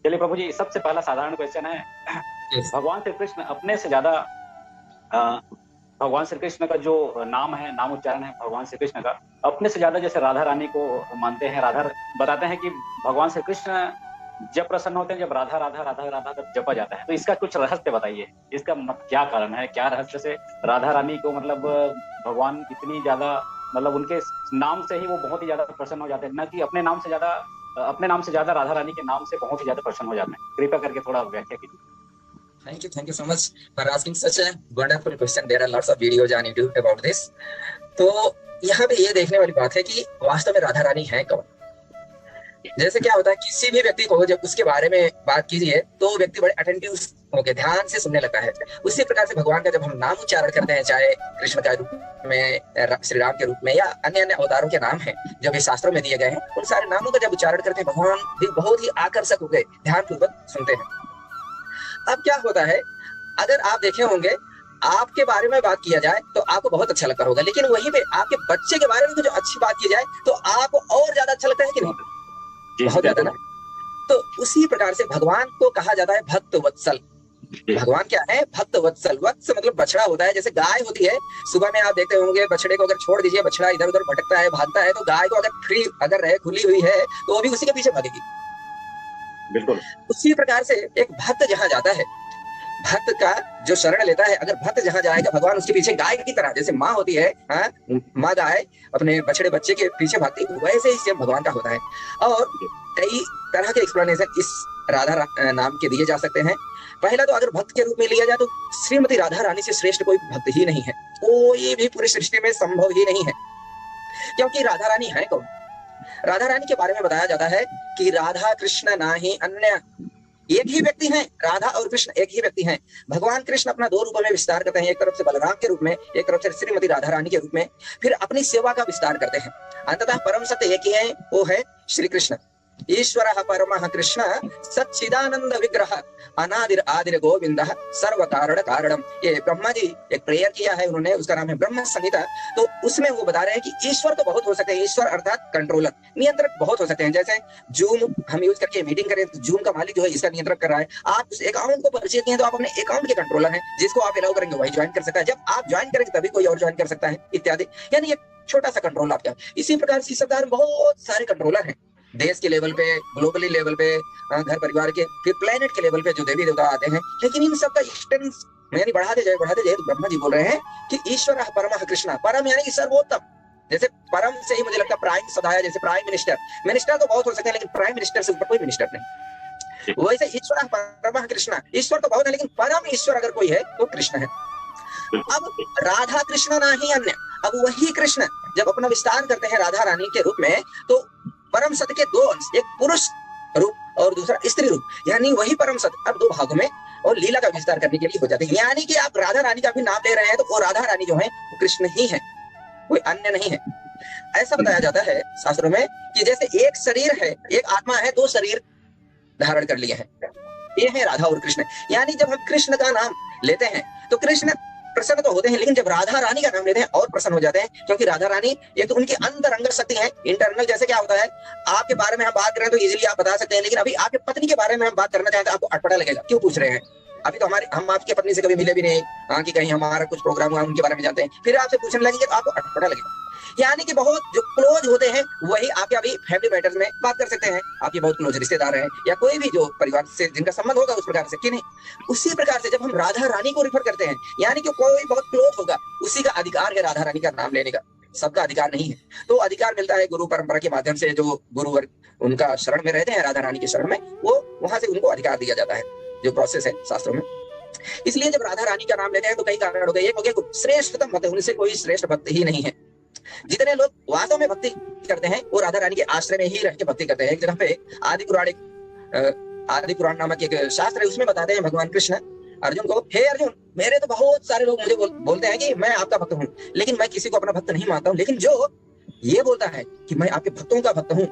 चलिए प्रभु जी, सबसे पहला साधारण क्वेश्चन है, Yes. भगवान श्री कृष्ण अपने से ज्यादा भगवान श्री कृष्ण का जो नाम है, नाम उच्चारण है भगवान श्री कृष्ण का, अपने से ज्यादा जैसे राधा रानी को मानते हैं, राधा बताते हैं कि भगवान श्री कृष्ण जब प्रसन्न होते हैं, जब राधा राधा राधा राधा जब जपा जाता है, तो इसका कुछ रहस्य बताइए। इसका क्या कारण है, क्या रहस्य से राधा रानी को मतलब भगवान इतनी ज्यादा, मतलब उनके नाम से ही वो बहुत ही ज्यादा प्रसन्न हो जाते हैं, न कि अपने नाम से ज्यादा, अपने नाम से ज्यादा राधा रानी के नाम से बहुत ही ज्यादा प्रसन्न हो जाते हैं। कृपया करके थोड़ा व्याख्या कीजिए। Thank you so much for asking such a wonderful question. There are lots of videos on YouTube about this. तो यहाँ पे ये देखने वाली बात है कि वास्तव में राधा रानी है कौन। जैसे क्या होता है, किसी भी व्यक्ति को जब उसके बारे में बात कीजिए तो वो व्यक्ति बड़े अटेंटिव होकर ध्यान से सुनने लगता है। उसी प्रकार से भगवान का जब हम नाम उच्चारण करते हैं, चाहे कृष्ण का रूप में, श्री राम के रूप में, या अन्य अन्य अवतारों के नाम हैं जो भी शास्त्रों में दिए गए हैं, उन सारे नामों का जब उच्चारण करते हैं, भगवान भी बहुत ही आकर्षक हो गए, ध्यानपूर्वक सुनते हैं। अब क्या होता है, अगर आप देखे होंगे, आपके बारे में बात किया जाए तो आपको बहुत अच्छा लगता होगा, लेकिन वहीं पे आपके बच्चे के बारे में कुछ अच्छी बात की जाए तो आपको और ज्यादा अच्छा लगता है कि नहीं? बहुत ज्यादा ना। तो उसी प्रकार से भगवान को कहा जाता है भक्त वत्सल। भगवान क्या है? भक्त वत्सल। वत्स मतलब बछड़ा होता है। जैसे गाय होती है, सुबह में आप देखते होंगे बछड़े को अगर छोड़ दीजिए, बछड़ा इधर उधर भटकता है, भागता है, तो गाय को अगर फ्री अगर रहे, खुली हुई है, तो वो भी उसी के पीछे भागेगी। बिल्कुल। उसी प्रकार से एक भक्त जहां जाता है, भक्त का जो शरण लेता है, अगर भक्त जहां जाएगा, भगवान उसके पीछे गाय की तरह, जैसे माँ होती है, माँ गाय अपने बछड़े बच्चे के पीछे भागती, वैसे ही सेम भगवान का होता है। और कई तरह के एक्सप्लेनेशन इस राधा नाम के दिए जा सकते हैं। पहला तो अगर भक्त के रूप में लिया जाए तो श्रीमती राधा रानी से श्रेष्ठ कोई भक्त ही नहीं है, कोई भी पूरी सृष्टि में संभव ही नहीं है। क्योंकि राधा रानी है कौन? राधा रानी के बारे में बताया जाता है कि राधा कृष्ण ना ही अन्य, एक ही व्यक्ति हैं। राधा और कृष्ण एक ही व्यक्ति हैं। भगवान कृष्ण अपना दो रूपों में विस्तार करते हैं, एक तरफ से बलराम के रूप में, एक तरफ से श्रीमती राधा रानी के रूप में, फिर अपनी सेवा का विस्तार करते हैं। अंततः परम सत्य एक ही है, वो है श्री कृष्ण। ईश्वरः परमः कृष्ण सच्चिदानंद विग्रह अनादिर आदिर गोविंद सर्व कारण कारणम। ये ब्रह्मा जी एक प्रेयर किया है उन्होंने, उसका नाम है ब्रह्म संहिता। तो उसमें वो बता रहे हैं कि ईश्वर तो बहुत हो सकते हैं, ईश्वर अर्थात कंट्रोलर, नियंत्रक बहुत हो सकते हैं। जैसे जूम हम यूज करके मीटिंग करें तो जूम का मालिक जो है इसका नियंत्रण कर रहा है। आप उस अकाउंट को परिचय किए तो आप अपने अकाउंट के कंट्रोलर हैं, जिसको आप अलाउ करेंगे वही ज्वाइन कर सकता है, जब आप ज्वाइन करेंगे तभी कोई और ज्वाइन कर सकता है, इत्यादि। यानी एक छोटा सा कंट्रोल आपका। इसी प्रकार से सरकार बहुत सारे कंट्रोलर हैं, देश के लेवल पे, ग्लोबली लेवल पे, घर परिवार के, फिर प्लेनेट के लेवल पे जो देवी देवता आते हैं। लेकिन इन सब का एक्सटेंस यानी बढ़ाते जाए तो ब्रह्मा जी बोल रहे हैं कि ईश्वर परमः कृष्ण, परम यानी कि सर्वोत्तम। जैसे परम से ही मुझे लगता है प्राइम शब्द आया, जैसे प्राइम मिनिस्टर, मिनिस्टर तो बहुत हो सकते हैं लेकिन प्राइम मिनिस्टर से ऊपर कोई मिनिस्टर नहीं। वैसे ईश्वर परमः कृष्ण, ईश्वर तो बहुत है लेकिन परम ईश्वर अगर कोई है तो कृष्ण है। अब राधा कृष्ण ना ही अन्य, अब वही कृष्ण जब अपना विस्तार करते हैं राधा रानी के रूप में, तो परम सत्य के दो अंश, एक पुरुष रूप और दूसरा स्त्री रूप, यानी वही परम सत्य अब दो भागों में और लीला का विस्तार करने के लिए हो जाते हैं। यानी कि आप राधा रानी का भी नाम ले रहे हैं तो वो राधा रानी जो है वो कृष्ण ही है, कोई अन्य नहीं है। ऐसा बताया जाता है शास्त्रों में कि जैसे एक शरीर है, एक आत्मा है, दो शरीर धारण कर लिए हैं, ये है राधा और कृष्ण। यानी जब हम कृष्ण का नाम लेते हैं तो कृष्ण प्रसन्न तो होते हैं, लेकिन जब राधा रानी का नाम लेते हैं और प्रसन्न हो जाते हैं, क्योंकि राधा रानी ये तो उनकी अंतरंग शक्ति है, इंटरनल। जैसे क्या होता है, आपके बारे में हम बात करें तो इजीली आप बता सकते हैं, लेकिन अभी आपके पत्नी के बारे में हम बात करना चाहते हैं आपको अटपटा लगेगा, क्यों पूछ रहे हैं? अभी तो हम आपकी पत्नी से कभी मिले भी नहीं, कि कहीं हमारा कुछ प्रोग्राम हुआ उनके बारे में जानते हैं, फिर आपसे पूछने लगेंगे तो आपको अटपटा लगेगा। यानी कि बहुत जो क्लोज होते हैं वही आपके अभी फैमिली मैटर्स में बात कर सकते हैं, आपके बहुत क्लोज रिश्तेदार हैं या कोई भी जो परिवार से जिनका संबंध होगा उस प्रकार से, कि नहीं? उसी प्रकार से जब हम राधा रानी को रिफर करते हैं, यानी कि कोई बहुत क्लोज होगा, उसी का अधिकार है राधा रानी का नाम लेने का, सबका अधिकार नहीं है। तो अधिकार मिलता है गुरु परंपरा के माध्यम से, जो गुरुवर्ग उनका शरण में रहते हैं, राधा रानी के शरण में, वो वहां से उनको अधिकार दिया जाता है, जो प्रोसेस है शास्त्रों में। इसलिए जब राधा रानी का नाम लेते हैं तो कई कारण हो गए। एक हो गया श्रेष्ठतम भक्त, उनसे कोई श्रेष्ठ भक्त ही नहीं है। जितने लोग वास्तव में भक्ति करते हैं वो राधा रानी के आश्रय में ही रह के भक्ति करते हैं। एक जगह पे आदि पुराण नामक एक शास्त्र है, उसमें बताते हैं भगवान कृष्ण अर्जुन को, हे अर्जुन, मेरे तो बहुत सारे लोग मुझे बोलते हैं कि मैं आपका भक्त हूँ, लेकिन मैं किसी को अपना भक्त नहीं मानता हूँ, लेकिन जो ये बोलता है कि मैं आपके भक्तों का भक्त हूँ,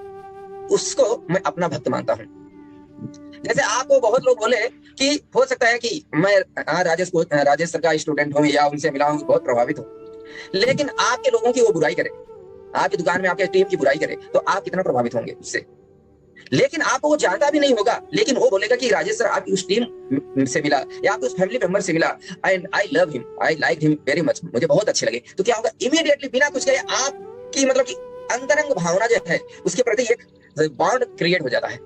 उसको मैं अपना भक्त मानता हूँ। जैसे आपको बहुत लोग बोले कि हो सकता है कि मैं राजेश सर का स्टूडेंट हूँ या उनसे मिला हूँ, बहुत प्रभावित हूँ, लेकिन आपके लोगों की वो बुराई करे, आपकी दुकान में आपके टीम की बुराई करे, तो आप कितना प्रभावित होंगे उससे? लेकिन आपको वो जानता भी नहीं होगा, लेकिन वो बोलेगा कि राजेश सर आपकी उस टीम से मिला या आपके उस फैमिली मेंबर से मिला, I love him, I like him very much, मुझे बहुत अच्छे लगे। तो क्या होगा, इमीडिएटली बिना कुछ कहे आपकी मतलब कि अंतरंग भावना जो है उसके प्रति एक बॉन्ड क्रिएट हो जाता है।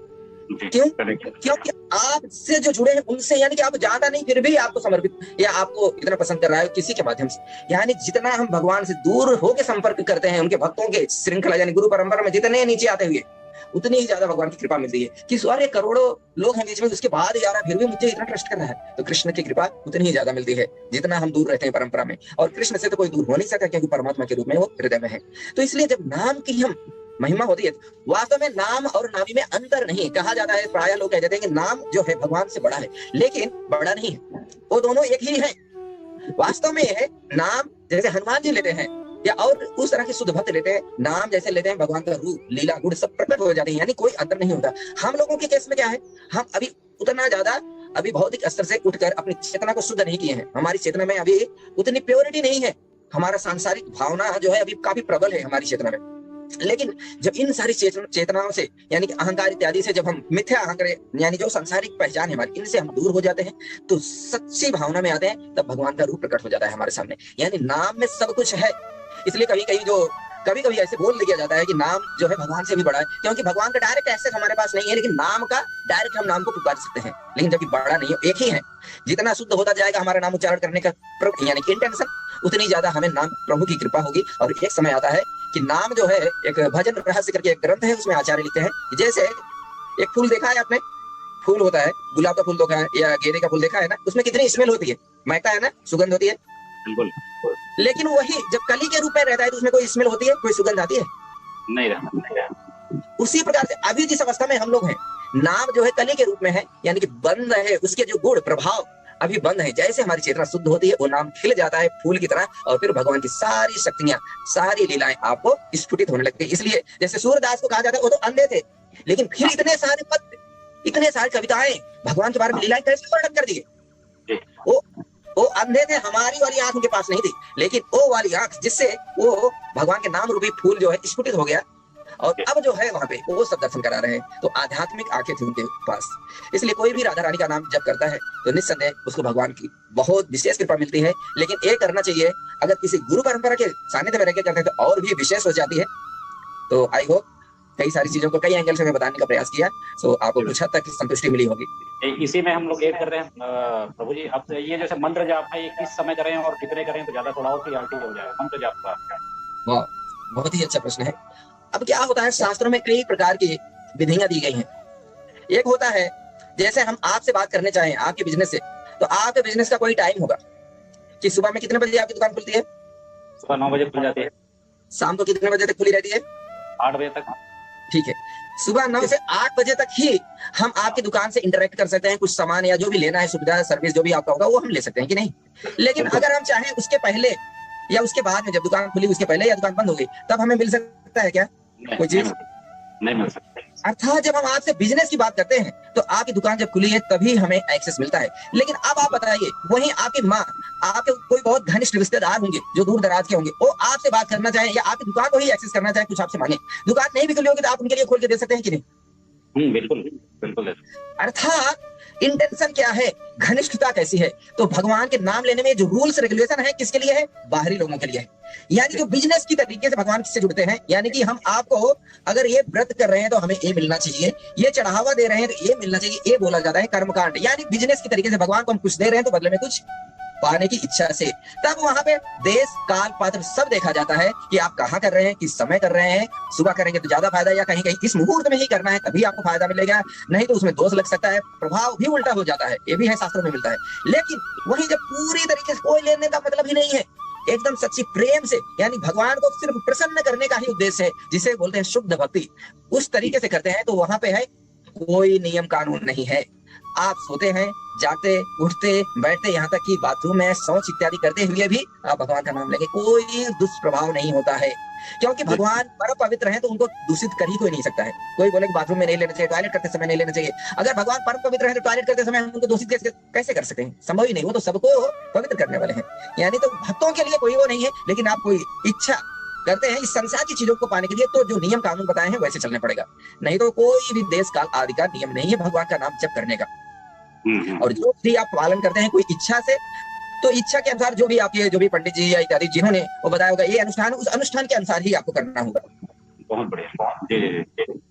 क्यों? क्योंकि आपसे जो जुड़े हैं उनसे, यानी कि आप जानता नहीं फिर भी आपको समर्पित या आपको इतना पसंद कर रहा है किसी के माध्यम से। यानी जितना हम भगवान से दूर होकर संपर्क करते हैं, उनके भक्तों के श्रृंखला यानी गुरु परंपरा में जितने नीचे आते हुए, उतनी ही ज्यादा भगवान की कृपा मिलती है कि सारे करोड़ों लोग हैं बीच में, उसके बाद ही आ रहा फिर भी मुझे इतना ट्रस्ट कर रहा है। तो कृष्ण की कृपा उतनी ही ज्यादा मिलती है जितना हम दूर रहते हैं परंपरा में। और कृष्ण से तो कोई दूर हो नहीं सकता क्योंकि परमात्मा के रूप में वो हृदय में है। तो इसलिए जब नाम की हम महिमा होती है, वास्तव में नाम और नामी में अंतर नहीं। कहा जाता है, प्राय लोग कह देते हैं कि नाम जो है भगवान से बड़ा है, लेकिन बड़ा नहीं है, वो दोनों एक ही है। वास्तव में है नाम जैसे हनुमान जी लेते हैं या और उस तरह के शुद्ध भक्त लेते हैं, नाम जैसे लेते हैं भगवान का रूप लीला गुण सब प्रकट हो जाते हैं, यानी कोई अंतर नहीं होता। हम लोगों के केस में क्या है, हम अभी उतना ज्यादा अभी भौतिक स्तर से उठकर अपनी चेतना को शुद्ध नहीं किए हैं। हमारी चेतना में अभी उतनी प्योरिटी नहीं है, हमारा सांसारिक भावना जो है अभी काफी प्रबल है हमारी चेतना में। लेकिन जब इन सारी चेतनाओं से यानी कि अहंकार इत्यादि से जब हम मिथ्या अहंकार यानी जो सांसारिक पहचान है हमारी, इनसे हम दूर हो जाते हैं तो सच्ची भावना में आते हैं, तब भगवान का रूप प्रकट हो जाता है हमारे सामने। यानी नाम में सब कुछ है। इसलिए कभी कभी ऐसे बोल दिया जाता है कि नाम जो है भगवान से भी बड़ा है, क्योंकि भगवान का डायरेक्ट एक्सेस हमारे पास नहीं है, लेकिन नाम का डायरेक्ट हम नाम को पुकार सकते हैं। लेकिन जब बड़ा नहीं है, एक ही है। जितना शुद्ध होता जाएगा हमारा नाम उच्चारण करने का यानी कि इंटेंशन, उतनी ज्यादा हमें नाम प्रभु की कृपा होगी। और एक समय आता है कि नाम जो है, एक भजन रहस्य करके एक ग्रंथ है, उसमें आचार्य लिखते हैं, जैसे एक फूल देखा है आपने, फूल होता है, गुलाब का फूल देखा है या गेंदे का फूल देखा है ना, उसमें कितनी स्मेल होती है, महकता है ना, सुगंध होती है। बिल्कुल। लेकिन वही जब कली के रूप में रहता है तो उसमें कोई स्मेल होती है, कोई सुगंध आती है? नहीं रहा। उसी प्रकार से अभी जिस अवस्था में हम लोग हैं, नाम जो है कली के रूप में है, यानी कि बंद है, उसके जो गुण प्रभाव अभी बंद है। जैसे हमारी चेतना शुद्ध होती है, वो नाम खिल जाता है फूल की तरह, और फिर भगवान की सारी शक्तियां, सारी लीलाएं आपको स्फुटित होने लगती है। इसलिए जैसे सूरदास को कहा जाता है वो तो अंधे थे, लेकिन फिर इतने सारे पद, इतने सारी कविताएं भगवान के बारे में लीलाएं कैसे वर्णन कर दिए। वो अंधे थे, हमारी वाली आंख उनके पास नहीं थी, लेकिन वो वाली आंख जिससे वो भगवान के नाम रूपी फूल जो है स्फुटित हो गया, और अब जो है वहां पे वो सब दर्शन करा रहे हैं। तो आध्यात्मिक आंखें थी उनके पास। इसलिए कोई भी राधा रानी का नाम जब करता है तो निस्संदेह उसको भगवान की बहुत विशेष कृपा मिलती है। लेकिन ये करना चाहिए, अगर किसी गुरु परंपरा के सानिध्य में रहकर करते हैं तो और भी विशेष हो जाती है। तो आई होप कई सारी चीजों को कई एंगल से मैं बताने का प्रयास किया, तो आपको कुछ हद तक संतुष्टि मिली होगी। इसी में हम लोग ऐड कर रहे हैं प्रभु जी, अब ये जैसे मंत्र जाप है, ये किस समय करें और कितने करें तो ज्यादा थोड़ा और क्लियरिटी हो जाएगा मंत्र जाप का? वाह, बहुत ही अच्छा प्रश्न है। अब क्या होता है, शास्त्रों में कई प्रकार की विधियां दी गई हैं। एक होता है जैसे हम आपसे बात करने चाहें आपके बिजनेस से, तो आपके बिजनेस का कोई टाइम होगा कि सुबह में कितने बजे आपकी दुकान खुलती है? सुबह 9 बजे खुल जाती है। शाम को कितने बजे तक खुली रहती है? 8 बजे तक। ठीक है, सुबह 9 से 8 बजे तक ही हम आपकी दुकान से इंटरेक्ट कर सकते हैं, कुछ सामान या जो भी लेना है, सुविधा सर्विस जो भी आपका होगा वो हम ले सकते हैं कि नहीं। लेकिन अगर हम चाहें उसके पहले या उसके बाद में, जब दुकान खुली उसके पहले या दुकान बंद हो गई, तब हमें मिल सकता है क्या कोई चीज? नहीं मिल सकता। अर्थात जब हम आपसे बिजनेस की बात करते हैं तो आपकी दुकान जब खुली है तभी हमें एक्सेस मिलता है। लेकिन अब आप बताइए, वहीं आपकी माँ, आपके कोई बहुत घनिष्ठ रिश्तेदार होंगे जो दूर दराज के होंगे, वो आपसे बात करना चाहें या आपकी दुकान को ही एक्सेस करना चाहें, कुछ आपसे मांगे, दुकान नहीं भी खुली होगी तो आप उनके लिए खोल के दे सकते हैं कि नहीं? बिल्कुल बिल्कुल। अर्थात इंटेंशन क्या है, घनिष्ठता कैसी है। तो भगवान के नाम लेने में जो रूल्स रेगुलेशन है किसके लिए है? बाहरी लोगों के लिए है। यानी जो बिजनेस की तरीके से भगवान से जुड़ते हैं, यानी कि हम आपको अगर ये व्रत कर रहे हैं तो हमें ये मिलना चाहिए, ये चढ़ावा दे रहे हैं तो ये मिलना चाहिए, ये बोला जाता है कर्मकांड। यानी बिजनेस की तरीके से भगवान को हम कुछ दे रहे हैं तो बदले में कुछ पाने की इच्छा से, तब वहां पे देश काल पात्र सब देखा जाता है कि आप कहाँ कर रहे हैं, किस समय कर रहे हैं। सुबह करेंगे तो ज्यादा फायदा, या कहीं कहीं इस मुहूर्त में ही करना है तभी आपको फायदा मिलेगा, नहीं तो उसमें दोष लग सकता है, प्रभाव भी उल्टा हो जाता है, ये भी है शास्त्रों में मिलता है। लेकिन वही जब पूरी तरीके से कोई लेने का मतलब ही नहीं है, एकदम सच्ची प्रेम से, यानी भगवान को सिर्फ प्रसन्न करने का ही उद्देश्य है, जिसे बोलते हैं शुद्ध भक्ति, उस तरीके से करते हैं, तो वहां पे है कोई नियम कानून नहीं है। आप सोते हैं, जागते, उठते, बैठते, यहाँ तक कि बाथरूम में शौच इत्यादि करते हुए भी आप भगवान का नाम लेंगे, कोई दुष्प्रभाव नहीं होता है, क्योंकि भगवान परम पवित्र हैं तो उनको दूषित कर ही कोई नहीं सकता है। कोई बोले कि बाथरूम में नहीं लेना चाहिए, टॉयलेट करते समय नहीं लेना चाहिए, अगर भगवान परम पवित्र हैं तो टॉयलेट करते समय हम उनको दूषित कैसे कर सकते हैं? संभव ही नहीं, वो तो सबको पवित्र करने वाले हैं। यानी तो भक्तों के लिए कोई वो नहीं है, लेकिन आप कोई इच्छा करते हैं इस संसार की चीजों को पाने के लिए, तो जो नियम कानून बताए हैं वैसे चलने पड़ेगा। नहीं तो कोई भी देश काल आदि का नियम नहीं है भगवान का नाम जप करने का। और जो भी आप पालन करते हैं कोई इच्छा से, तो इच्छा के अनुसार जो भी आपके जो भी पंडित जी या इत्यादि जिन्होंने वो बताया होगा ये अनुष्ठान, उस अनुष्ठान के अनुसार ही आपको करना होगा। बहुत बढ़िया। जी जी जी।